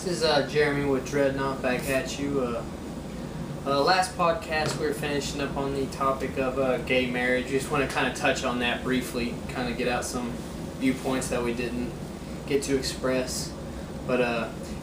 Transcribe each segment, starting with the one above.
This is Jeremy with Dreadnaught back at you. Last podcast we were finishing up on the topic of gay marriage. We just want to kind of touch on that briefly, kind of get out some viewpoints that we didn't get to express. But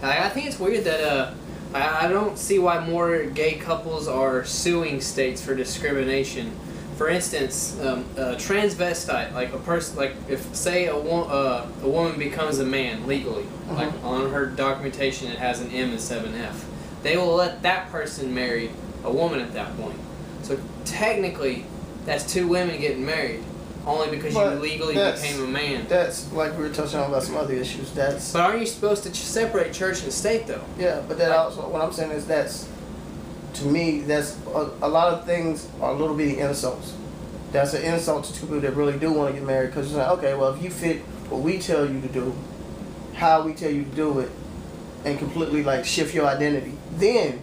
I think it's weird that I don't see why more gay couples are suing states for discrimination. For instance, transvestite, like a person, like if say a woman becomes a man legally, like on her documentation it has an M instead of an F, they will let that person marry a woman at that point. So technically, that's two women getting married, only because you legally became a man. That's like we were touching on about some other issues. But aren't you supposed to separate church and state though? Yeah, but that also what I'm saying is to me, that's a lot of things are little bitty insults. That's an insult to two people that really do want to get married, because it's like, okay, well, if you fit what we tell you to do, how we tell you to do it, and completely like shift your identity, then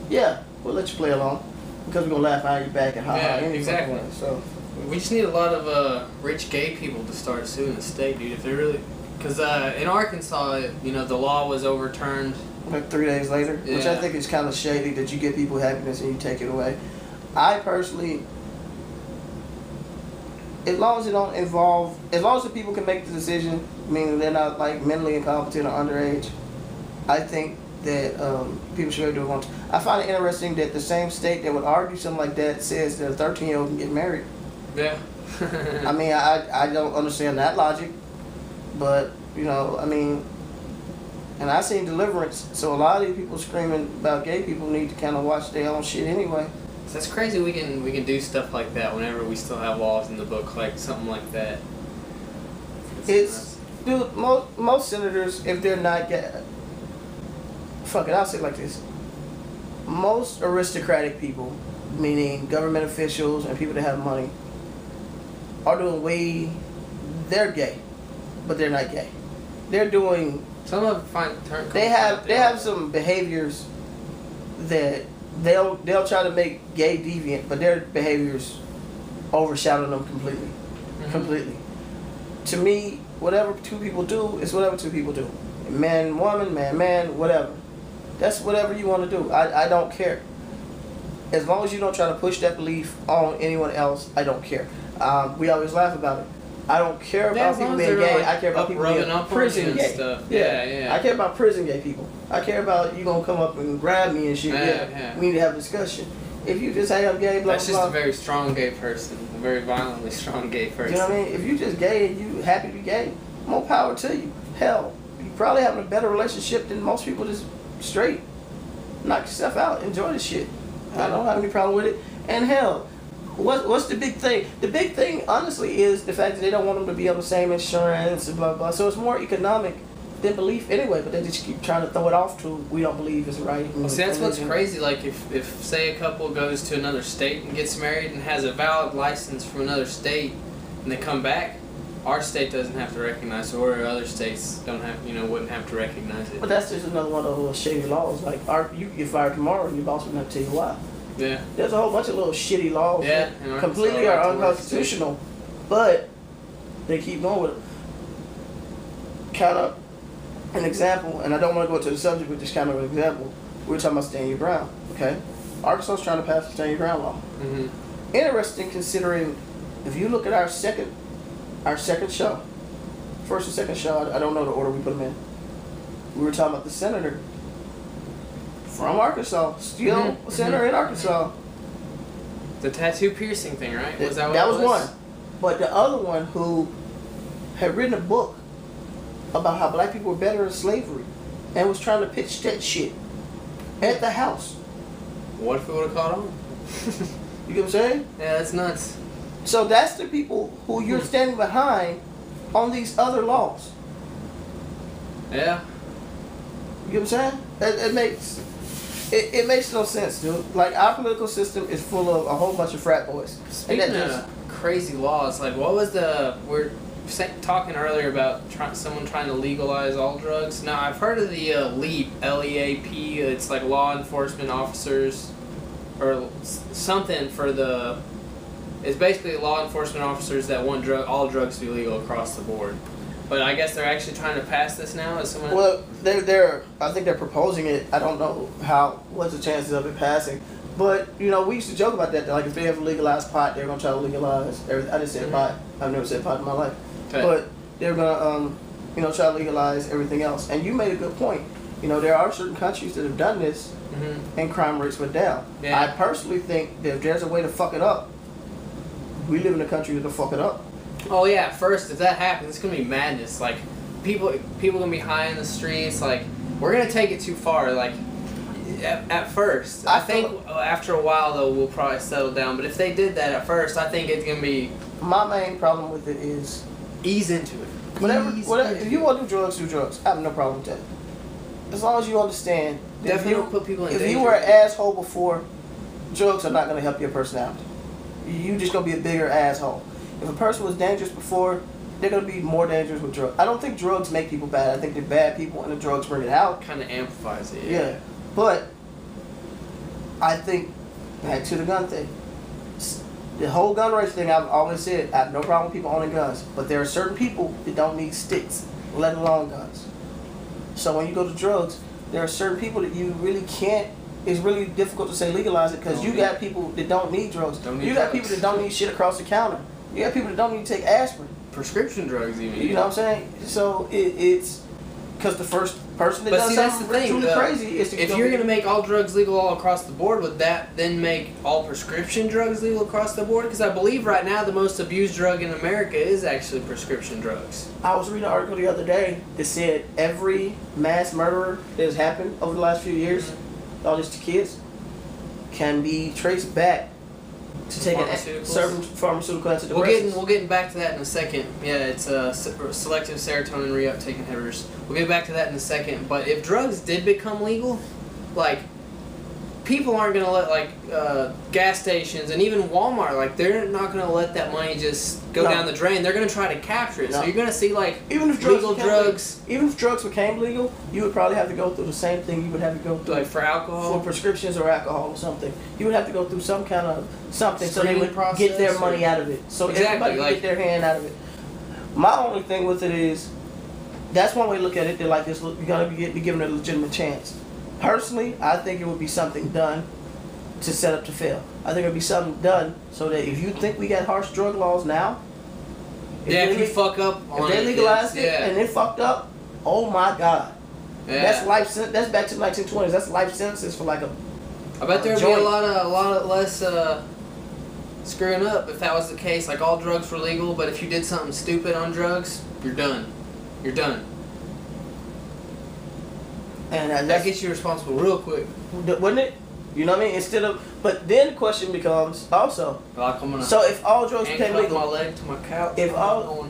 yeah, we'll let you play along, because we're gonna laugh behind your back and exactly. So we just need a lot of rich gay people to start suing the state, dude. If they really, because in Arkansas, the law was overturned. Like 3 days later, which I think is kind of shady that you give people happiness and you take it away. I personally, as long as it don't involve, as long as the people can make the decision, meaning they're not like mentally incompetent or underage, I think that people should do it. I find it interesting that the same state that would argue something like that says that a 13-year-old can get married. Yeah. I mean, I don't understand that logic, but I mean. And I seen Deliverance, so a lot of these people screaming about gay people need to kind of watch their own shit anyway. So that's crazy. We can do stuff like that whenever we still have laws in the book, like something like that. Dude, most senators, if they're not gay, fuck it, I'll say it like this. Most aristocratic people, meaning government officials and people that have money, are doing they're gay, but they're not gay. They're doing. Some of them find turn. They have some behaviors that they'll try to make gay deviant, but their behaviors overshadow them completely. Completely. To me, whatever two people do is whatever two people do. Man, woman, man, whatever. That's whatever you want to do. I don't care. As long as you don't try to push that belief on anyone else, I don't care. We always laugh about it. I don't care about people being gay. I care about people being prison gay. Stuff. Yeah. I care about prison gay people. I care about you gonna come up and grab me and shit. Yeah. We need to have a discussion. If you just say I'm gay, blah, that's blah, blah. That's just a very strong gay person. A very violently strong gay person. You know what I mean? If you just gay and you happy to be gay, more power to you. Hell, you probably having a better relationship than most people just straight. Knock yourself out. Enjoy the shit. I don't have any problem with it. And hell, what's the big thing? The big thing, honestly, is the fact that they don't want them to be on the same insurance and blah, blah. So it's more economic than belief anyway, but they just keep trying to throw it off to we don't believe is right. Well, see, that's what's crazy. Like, if, say, a couple goes to another state and gets married and has a valid license from another state and they come back, our state doesn't have to recognize it, or other states don't have, wouldn't have to recognize it. But that's just another one of those shady laws. Like, you can get fired tomorrow and your boss wouldn't have to tell you why. Yeah. There's a whole bunch of little shitty laws that completely are unconstitutional, but they keep going with it. Kind of an example, and I don't want to go to the subject, but just kind of an example. We were talking about stand your ground, okay? Arkansas is trying to pass the stand your ground law. Interesting, considering if you look at our second show, first and second show, I don't know the order we put them in. We were talking about the senator from Arkansas, still a senator in Arkansas. The tattoo piercing thing, right? Was that what that it was one. But the other one who had written a book about how black people were better in slavery and was trying to pitch that shit at the house. What if we would have caught on? You get what I'm saying? Yeah, that's nuts. So that's the people who you're standing behind on these other laws. Yeah. You get what I'm saying? It makes no sense, dude. Like, our political system is full of a whole bunch of frat boys. Speaking of crazy laws, like we're talking earlier about someone trying to legalize all drugs. Now, I've heard of the LEAP, L-E-A-P. It's like law enforcement officers, or something for the. It's basically law enforcement officers that want all drugs to be legal across the board. But I guess they're actually trying to pass this now. Is someone? Well, I think they're proposing it. I don't know what's the chances of it passing. But we used to joke about that. Like if they ever legalize pot, they're gonna try to legalize everything. I just said pot. I've never said pot in my life. Okay. But they're gonna try to legalize everything else. And you made a good point. There are certain countries that have done this, and crime rates went down. Yeah. I personally think that if there's a way to fuck it up, we live in a country that'll fuck it up. Oh yeah, first if that happens, it's gonna be madness. Like people gonna be high in the streets. Like we're gonna take it too far. Like at first, I think after a while though we'll probably settle down. But if they did that at first, I think it's gonna be. My main problem with it is ease into it. Whatever. If you want to do drugs. I have no problem with that. As long as you understand. Definitely don't put people in danger. If you were an asshole before, drugs are not gonna help your personality. You just gonna be a bigger asshole. If a person was dangerous before, they're going to be more dangerous with drugs. I don't think drugs make people bad. I think they're bad people and the drugs bring it out. Kind of amplifies it. Yeah. But I think, back to the gun thing. The whole gun race thing, I've always said, I have no problem with people owning guns. But there are certain people that don't need sticks, let alone guns. So when you go to drugs, there are certain people that you really can't. It's really difficult to say legalize it because you got people that don't need drugs. You got people that don't need shit across the counter. You got people that don't need to take aspirin. Prescription drugs, even. You know what I'm saying? So it's because the first person that does something truly crazy is to if you're going to make all drugs legal all across the board, would that then make all prescription drugs legal across the board? Because I believe right now the most abused drug in America is actually prescription drugs. I was reading an article the other day that said every mass murderer that has happened over the last few years, all these kids, can be traced back to take certain pharmaceutical antidepressants. We'll get back to that in a second. Yeah, it's selective serotonin reuptake inhibitors. We'll get back to that in a second. But if drugs did become legal, like people aren't gonna let gas stations and even Walmart, like they're not gonna let that money just go down the drain. They're gonna try to capture it. No. So you're gonna see even if legal drugs. Even if drugs became legal, you would probably have to go through the same thing you would have to go through. Like for alcohol, for prescriptions or alcohol or something. You would have to go through some kind of something so they would get their money out of it. So everybody would get their hand out of it. My only thing with it is, that's one way to look at it. They're like this. You're gonna be given a legitimate chance. Personally, I think it would be something done to set up to fail. I think it would be something done so that if you think we got harsh drug laws now, if you fuck up if they legalized it and it fucked up, oh my God. Yeah. That's life. That's back to the 1920s. That's life sentences for like a. I bet there'd be a lot less screwing up if that was the case. Like all drugs were legal, but if you did something stupid on drugs, you're done. You're done. And that gets you responsible real quick, wouldn't it? You know what I mean? But then the question becomes also. So if all drugs became legal, my leg to my couch. If all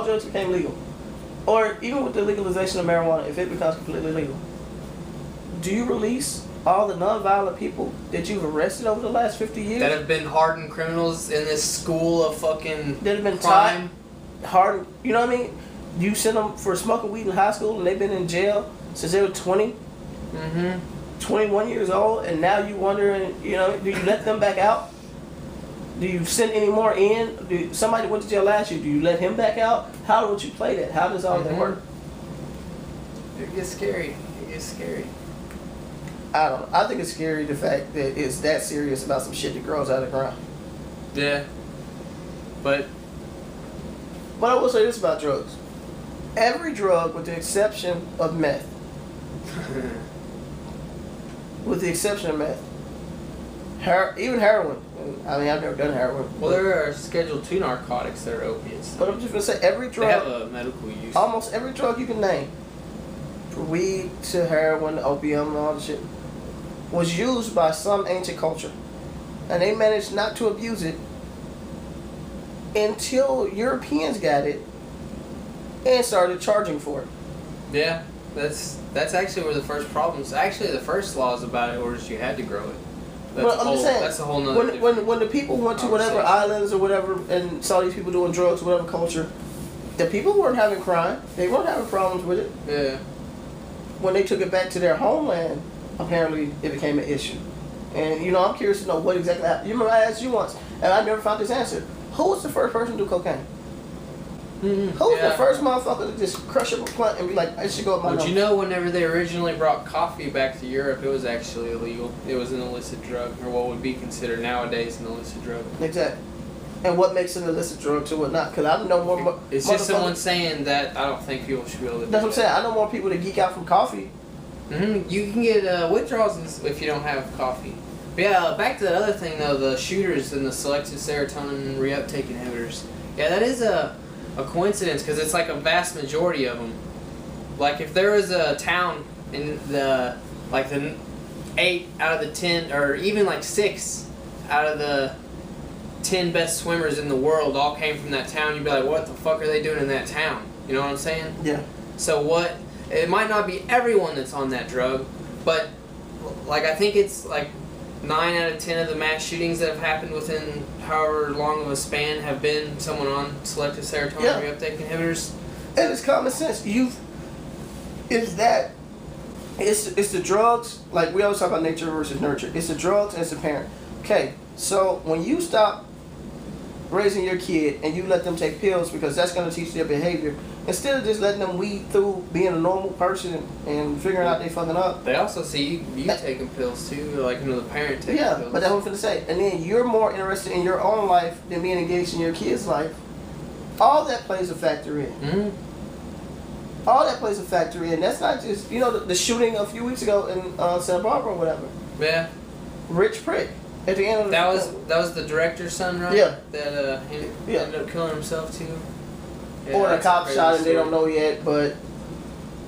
drugs became legal, or even with the legalization of marijuana, if it becomes completely legal, do you release all the non-violent people that you've arrested over the last 50 years? That have been hardened criminals in this school of fucking that have been crime. Hardened. You know what I mean? You send them for smoking weed in high school and they've been in jail since they were 20, 21 years old, and now you wondering, do you let them back out? Do you send any more in? Somebody went to jail last year, do you let him back out? How would you play that? How does all that work? It gets scary. I don't know. I think it's scary the fact that it's that serious about some shit that grows out of the ground. Yeah. But I will say this about drugs. Every drug, with the exception of meth, even heroin. I mean, I've never done heroin. Well, there are Schedule II narcotics that are opiates. But I'm just going to say every drug. They have a medical use. Almost every drug you can name, from weed to heroin, to opium, and all the shit, was used by some ancient culture. And they managed not to abuse it until Europeans got it and started charging for it. Yeah, that's actually where the first problems. Actually, the first laws about it was you had to grow it. That's a whole nother. When the people went to whatever islands or whatever and saw these people doing drugs, whatever culture, the people weren't having crime. They weren't having problems with it. Yeah. When they took it back to their homeland, apparently it became an issue. And I'm curious to know what exactly happened. You remember I asked you once, and I never found this answer. Who was the first person to do cocaine? Who's the first motherfucker to just crush up a plant and be like, I should go with my nose? You know, whenever they originally brought coffee back to Europe, it was actually illegal. It was an illicit drug, or what would be considered nowadays an illicit drug. Exactly. And what makes an illicit drug to what not? Because I know more. It's just someone saying that. I don't think people should be able to. That's what I'm saying. I know more people that geek out from coffee. You can get withdrawals if you don't have coffee. But yeah, back to the other thing though, the shooters and the selective serotonin reuptake inhibitors. Yeah, that is a coincidence because it's like a vast majority of them. Like if there was a town in the 8 out of the 10, or even like 6 out of the 10 best swimmers in the world all came from that town, you'd be like, what the fuck are they doing in that town? You know what I'm saying? Yeah. So what? It might not be everyone that's on that drug, but like I think it's like 9 out of 10 of the mass shootings that have happened within however long of a span have been someone on selective serotonin reuptake inhibitors. And it's common sense. It's the drugs. Like we always talk about nature versus nurture. It's the drugs and it's the parent. Okay, so when you stop raising your kid and you let them take pills because that's going to teach their behavior, instead of just letting them weed through being a normal person and figuring out they fucking up. They also see you taking pills too, like the parent taking pills. Yeah, but that's what I'm going to say. And then you're more interested in your own life than being engaged in your kid's life. All that plays a factor in. Mm-hmm. All that plays a factor in. That's not just, the shooting a few weeks ago in Santa Barbara or whatever. Yeah. Rich prick. At the end of that was the director's son, right? Yeah. That ended up killing himself too. Yeah, or the cop shot and they don't know yet, but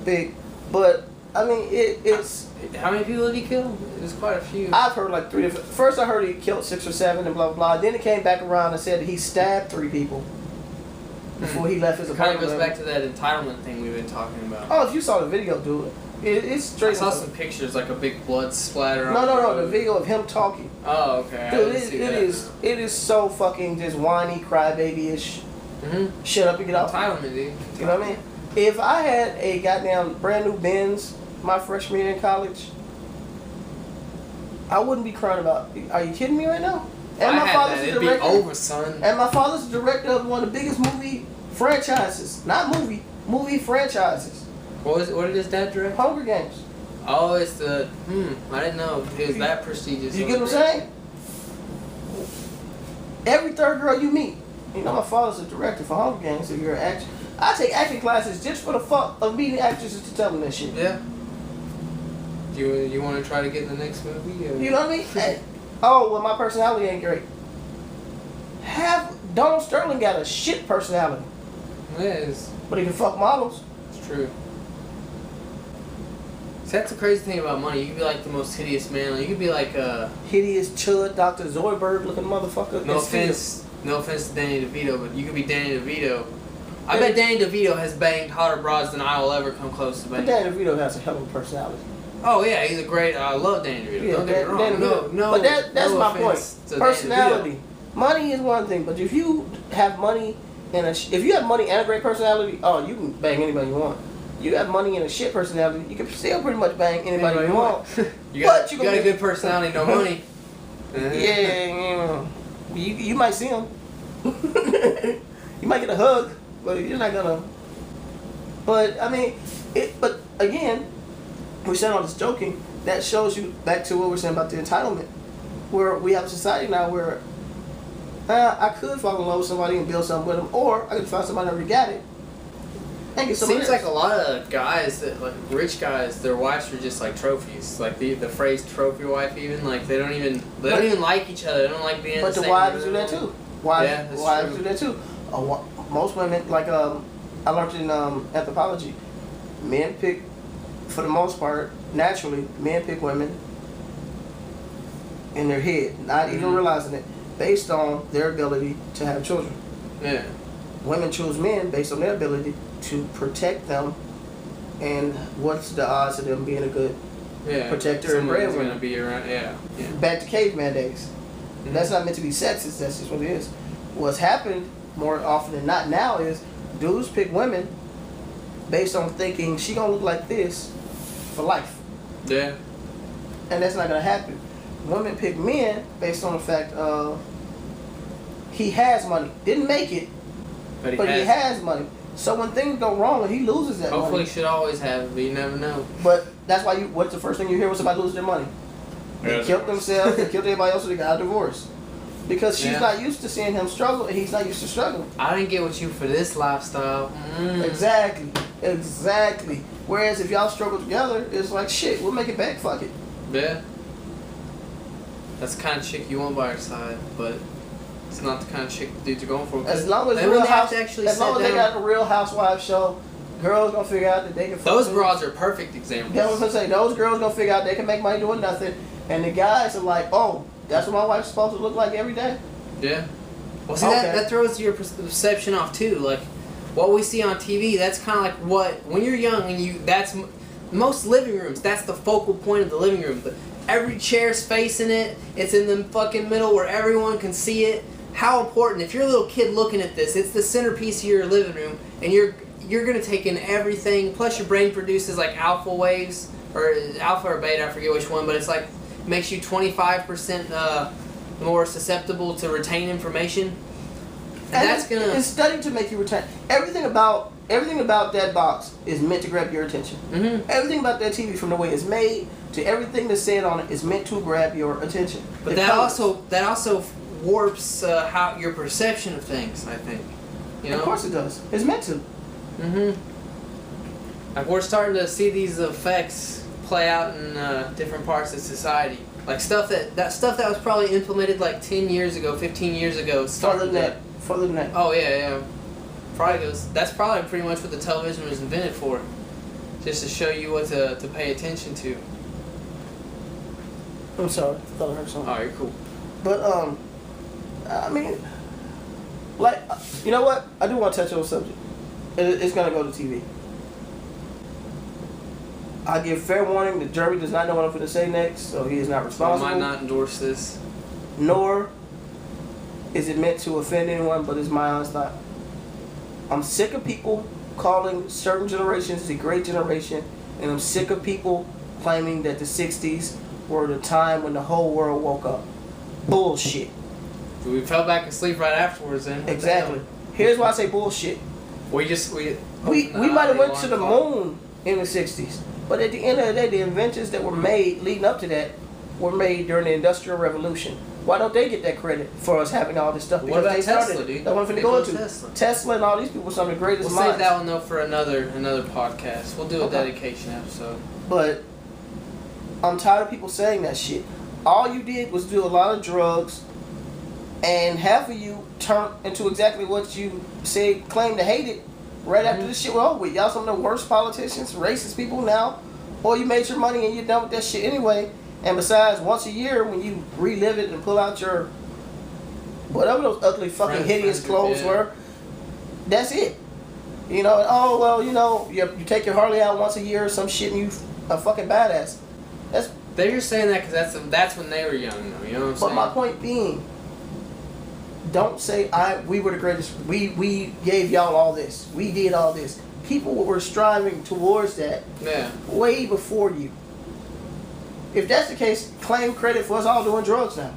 I mean it's. How many people did he kill? It was quite a few. I've heard like 3 different. First I heard he killed 6 or 7 and blah blah blah. Then it came back around and said that he stabbed 3 people before he left his apartment. Kind of goes back to that entitlement thing we've been talking about. Oh, if you saw the video, dude. It's straight. I saw some pictures, like a big blood splatter. No, the video of him talking. Oh, okay. Dude, it is so fucking just whiny, crybaby-ish. Mm-hmm. Shut up and get off. Entitlement, dude. You know what I mean? If I had a goddamn brand new Benz my freshman year in college, I wouldn't be crying about. Are you kidding me right now? And my father's the director. It'd be over, son. And my father's the director of one of the biggest movie franchises. Not movie franchises. What did his dad direct? Hunger Games. Oh, it's the I didn't know it was that prestigious. You get what I'm saying? Every third girl you meet, my father's a director for Hunger Games. If you're an actor, I take acting classes just for the fuck of meeting actresses to tell them that shit. Yeah. You want to try to get in the next movie? Or? You know what I mean? Hey, well, my personality ain't great. Donald Sterling got a shit personality. Yes. But he can fuck models. It's true. That's the crazy thing about money. You could be like the most hideous man. You could be like hideous chud, Dr. Zoidberg looking motherfucker. No offense to Danny DeVito, but you could be Danny DeVito. I bet Danny DeVito has banged hotter broads than I will ever come close to banging. But Danny DeVito has a hell of a personality. Oh yeah, he's a great. I love Danny DeVito. Yeah, don't get me wrong. No. But that's my point. Personality. Money is one thing, but if you have money and if you have money and a great personality, you can bang anybody you want. You got money and a shit personality, you can still pretty much bang anybody you want. you got a good personality, no money. Yeah, you might see him. You might get a hug, but you're not gonna. But I mean, but again, we're saying all this joking. That shows you back to what we're saying about the entitlement, where we have a society now where I could fall in love with somebody and build something with them, or I could find somebody that already got it. It seems like a lot of guys rich guys, their wives are just like trophies. Like the phrase "trophy wife," even like they don't even like each other. They don't like being. But the wives do that too. Wives do that too. Most women, like I learned in anthropology, men pick, for the most part, naturally, men pick women in their head, not even realizing it, based on their ability to have children. Yeah. Women choose men based on their ability to protect them, and what's the odds of them being a good protector and breadwinner? Gonna be around, yeah. Back to caveman days. Mm-hmm. That's not meant to be sexist. That's just what it is. What's happened more often than not now is dudes pick women based on thinking she gonna look like this for life. Yeah. And that's not gonna happen. Women pick men based on the fact he has money, didn't make it, But he has money. So when things go wrong and he loses that hopefully money. he should always have it, but you never know. But that's why what's the first thing you hear when somebody loses their money? They killed themselves, they killed everybody else, so they got a divorce. Because she's not used to seeing him struggle and he's not used to struggling. I didn't get with you for this lifestyle. Exactly. Whereas if y'all struggle together, it's like, shit, we'll make it back, fuck it. Yeah. That's the kind of chick you want by your side, but it's not the kind of chick the dudes are going for. As long as they got a Real Housewives show, girls gonna figure out that they can. Those broads are perfect examples. That's what I'm gonna say. Those girls gonna figure out they can make money doing nothing, and the guys are like, oh, that's what my wife's supposed to look like every day. Yeah. Well, see, that throws your perception off too. Like what we see on TV, that's kind of like when you're young and that's most living rooms. That's the focal point of the living room. Every chair's facing it. It's in the fucking middle where everyone can see it. How important, if you're a little kid looking at this, it's the centerpiece of your living room, and you're gonna take in everything. Plus, your brain produces like alpha waves, or alpha or beta, I forget which one, but it's like makes you 25% more susceptible to retain information. And that's it's studied to make you retain everything about that box is meant to grab your attention. Mm-hmm. Everything about that TV, from the way it's made to everything that's said on it, is meant to grab your attention. But that also warps how your perception of things, I think. You know? Of course it does. It's meant to. Like we're starting to see these effects play out in different parts of society. Like stuff that was probably implemented like 10 years ago, 15 years ago. Further than that. Oh yeah. That's probably pretty much what the television was invented for. Just to show you what to pay attention to. I'm sorry, I thought I heard something. Oh, you're cool. But I mean, like, you know what? I do want to touch on the subject. It's gonna go to TV. I give fair warning that Jeremy does not know what I'm going to say next, so he is not responsible. I might not endorse this. Nor is it meant to offend anyone, but it's my honest thought. I'm sick of people calling certain generations the great generation, and I'm sick of people claiming that the 60s were the time when the whole world woke up. Bullshit. We fell back asleep right afterwards then. Exactly. Here's why I say bullshit. We might have went to the moon in the 60s. But at the end of the day, the inventions that were made leading up to that were made during the Industrial Revolution. Why don't they get that credit for us having all this stuff? Because what about they started Tesla, dude? That's what I'm finna go into. Tesla and all these people are some of the greatest minds. We'll save that one though for another podcast. We'll do a dedication episode. But I'm tired of people saying that shit. All you did was do a lot of drugs, and half of you turned into exactly what you claimed to hate it. Right after this shit was over with. Y'all some of the worst politicians, racist people now. Or you made your money and you're done with that shit anyway. And besides, once a year when you relive it and pull out your whatever those ugly fucking hideous clothes were, that's it. You know, oh well, you know, you take your Harley out once a year or some shit and you a fucking badass. They're just saying that because that's when they were young though, you know what I'm saying? But my point being, don't say we were the greatest. We gave y'all all this. We did all this. People were striving towards that way before you. If that's the case, claim credit for us all doing drugs now.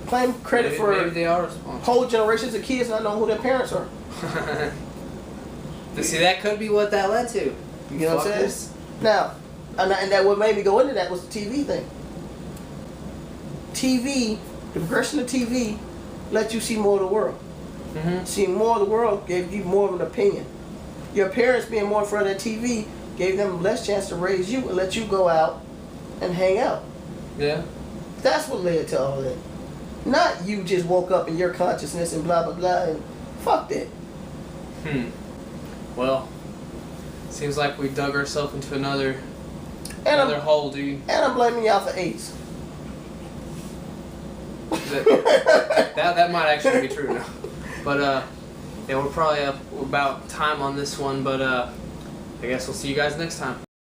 Claim credit for maybe they are responsible. Whole generations of kids not knowing who their parents are. See, that could be what that led to. You know what I'm saying? Now, and that what made me go into that was the TV thing. TV, the progression of TV, let you see more of the world. Seeing more of the world gave you more of an opinion. Your parents being more in front of that TV gave them less chance to raise you and let you go out and hang out. Yeah. That's what led to all that. Not you just woke up in your consciousness and blah blah blah and fuck that. Well, seems like we dug ourselves into another hole, dude. And I'm blaming y'all for AIDS. That might actually be true now. But yeah, we're probably up about time on this one, but I guess we'll see you guys next time.